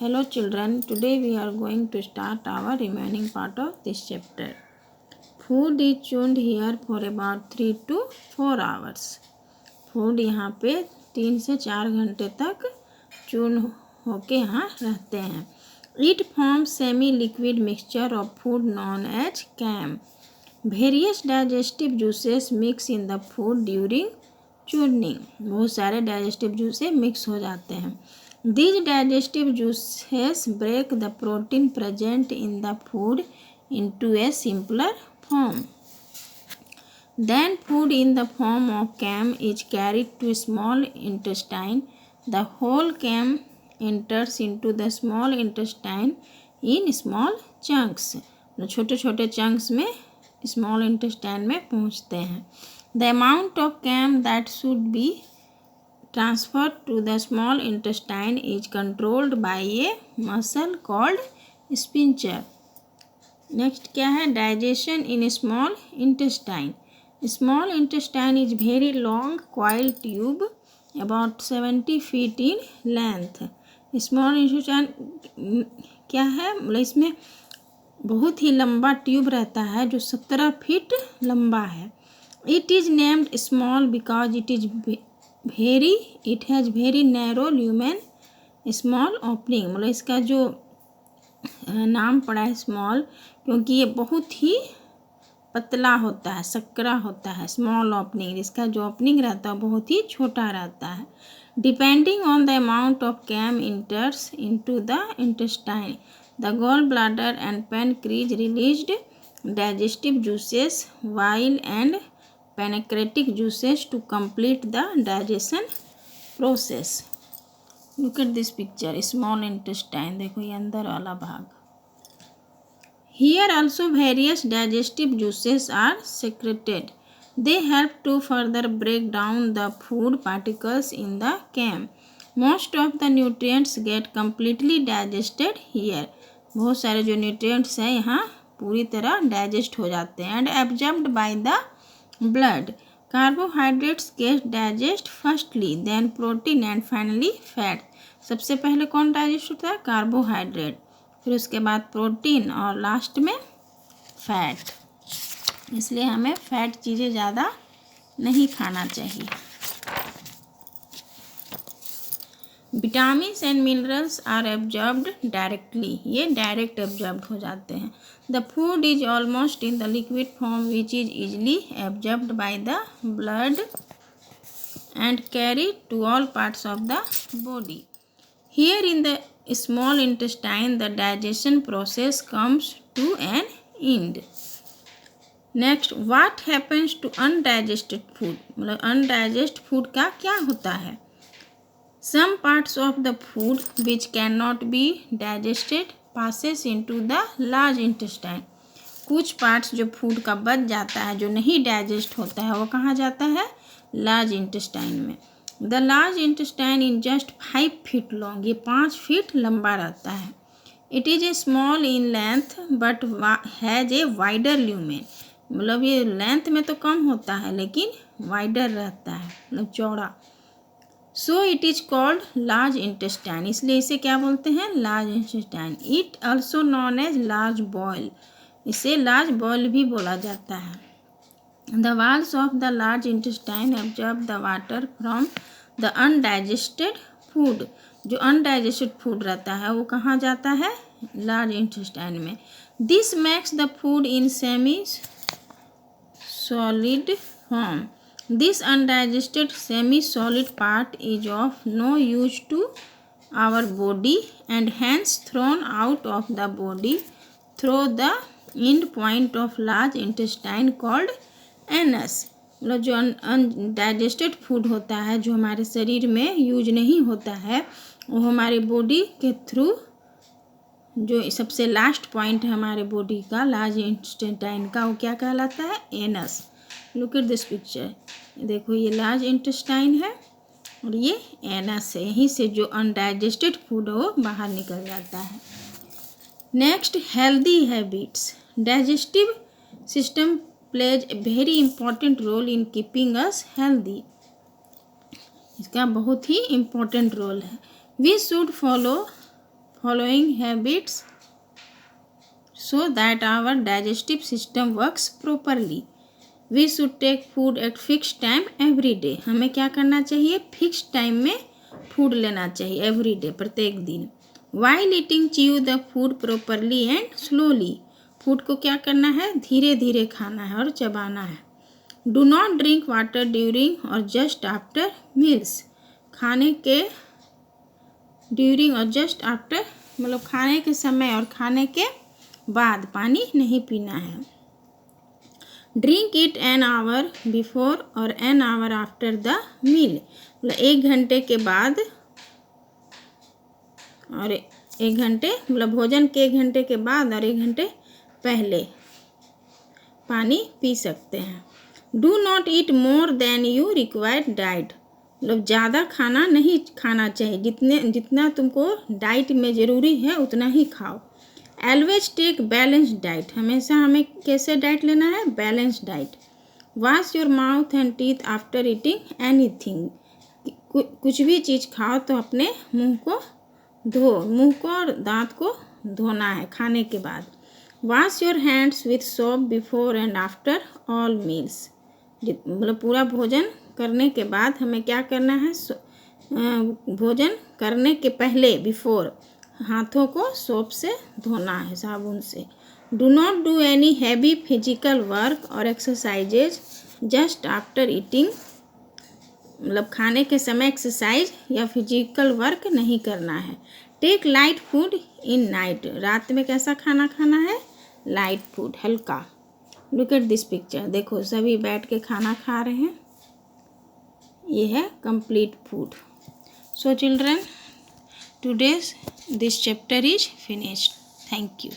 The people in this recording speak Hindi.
Hello children, today we are going to start our remaining part of this chapter. Food is chewed here for about 3 to 4 hours. Food यहाँ पे 3 से 4 घंटे तक चून होके यहाँ रहते हैं. It forms semi-liquid mixture of food known as CAM. Various digestive juices mix in the food during chewing. बहुत सारे digestive juices mix हो जाते हैं. These digestive juices break the protein present in the food into a simpler form. Then food in the form of CAM is carried to small intestine. The whole CAM enters into the small intestine in small chunks. छोटे छोटे chunks में small intestine में पहुँचते हैं. The amount of CAM that should be transferred to the small intestine is controlled by a muscle called sphincter. Next क्या है? Digestion in small intestine. Small intestine is very long coiled tube about 70 feet in length. Small intestine क्या है? मतलब इसमें बहुत ही लंबा ट्यूब रहता है जो 17 फीट लंबा है. It is named small because it has very narrow lumen small opening. मतलब इसका जो नाम पड़ा है स्मॉल क्योंकि ये बहुत ही पतला होता है, सकरा होता है. स्मॉल ओपनिंग, इसका जो ओपनिंग रहता है बहुत ही छोटा रहता है. Depending on the amount of chyme enters into the intestine, the gall bladder and pancreas released digestive juices bile and pancreatic juices to complete the digestion process. Look at this picture. Small intestine. देखो ये अंदर वाला भाग. Here also various digestive juices are secreted. They help to further break down the food particles in the CAM. Most of the nutrients get completely digested here. बहुत सारे जो nutrients हैं यहाँ पूरी तरह digest हो जाते हैं and absorbed by the blood. Carbohydrates get digest firstly, then protein and finally fat. सबसे पहले कौन डाइजेस्ट होता है? कार्बोहाइड्रेट, फिर उसके बाद प्रोटीन और लास्ट में फैट. इसलिए हमें फैट चीज़ें ज़्यादा नहीं खाना चाहिए. Vitamins and minerals are absorbed directly. ये डायरेक्ट एब्जॉर्ब हो जाते हैं. The food is almost in the liquid form which is easily absorbed by the blood and carry to all parts of the body. Here in the small intestine the digestion process comes to an end. Next, what happens to undigested food. मतलब अनडाइजेस्ट फूड का क्या होता है? Some parts of the food which cannot be digested passes into the large intestine. कुछ पार्ट्स जो फूड का बच जाता है, जो नहीं डाइजेस्ट होता है, वो कहाँ जाता है? लार्ज इंटेस्टाइन में. The large intestine in just 5 feet long. ये 5 फीट लंबा रहता है. It is a small in length but has a wider lumen. मतलब ये लेंथ में तो कम होता है लेकिन वाइडर रहता है, मतलब चौड़ा. So it is called large intestine. इसलिए इसे क्या बोलते हैं? Large intestine. It also known as large bowel. इसे लार्ज बॉयल भी बोला जाता है. The walls of the large intestine absorb the water from the undigested food. जो अनडाइजेस्टेड फूड रहता है वो कहाँ जाता है? लार्ज इंटेस्टाइन में. This makes the food in semi solid form. This undigested semi-solid part is of no use to our body and hence thrown out of the body through the end point of large intestine called anus. मतलब जो अनडाइजेस्टेड फूड होता है, जो हमारे शरीर में यूज नहीं होता है, वो हमारे बॉडी के थ्रू जो सबसे लास्ट पॉइंट है हमारे बॉडी का, लार्ज इंटेस्टाइन का, वो क्या कहलाता है? Anus. Look at this picture. देखो ये लार्ज इंटेस्टाइन है और ये एनस है. यहीं से जो अनडाइजेस्टेड फूड है वो बाहर निकल जाता है. Next, healthy habits. Digestive system plays a very important role in keeping us healthy. इसका बहुत ही इम्पोर्टेंट रोल है. We should follow following habits so that our digestive system works properly. We should take food at fixed time every day. हमें क्या करना चाहिए? फिक्स टाइम में फूड लेना चाहिए एवरी डे, प्रत्येक दिन. While eating, chew the food properly and slowly. Food को क्या करना है? धीरे धीरे खाना है और चबाना है. Do not drink water during or just after meals. खाने के ड्यूरिंग और जस्ट आफ्टर मतलब खाने के समय और खाने के बाद पानी नहीं पीना है. Drink it an hour before or an hour after the meal. मतलब 1 घंटे के बाद और 1 घंटे मतलब भोजन के 1 घंटे के बाद और 1 घंटे पहले पानी पी सकते हैं. Do not eat more than you required diet. मतलब ज़्यादा खाना नहीं खाना चाहिए, जितना तुमको डाइट में ज़रूरी है उतना ही खाओ. Always take balanced diet. हमेशा हमें कैसे डाइट लेना है? Balanced diet. Wash your mouth and teeth after eating anything. कुछ भी चीज़ खाओ तो अपने मुंह को और दांत को धोना है खाने के बाद. Wash your hands with soap before and after all meals. मतलब पूरा भोजन करने के बाद हमें क्या करना है? भोजन करने के पहले बिफोर हाथों को सोप से धोना है, साबुन से. Do not do any heavy physical work और एक्सरसाइजेज जस्ट आफ्टर ईटिंग. मतलब खाने के समय एक्सरसाइज या फिजिकल वर्क नहीं करना है. Take light food in night. रात में कैसा खाना खाना है? लाइट फूड, हल्का. Look at this picture. देखो सभी बैठ के खाना खा रहे हैं. ये है complete food. So children, today's this chapter is finished. Thank you.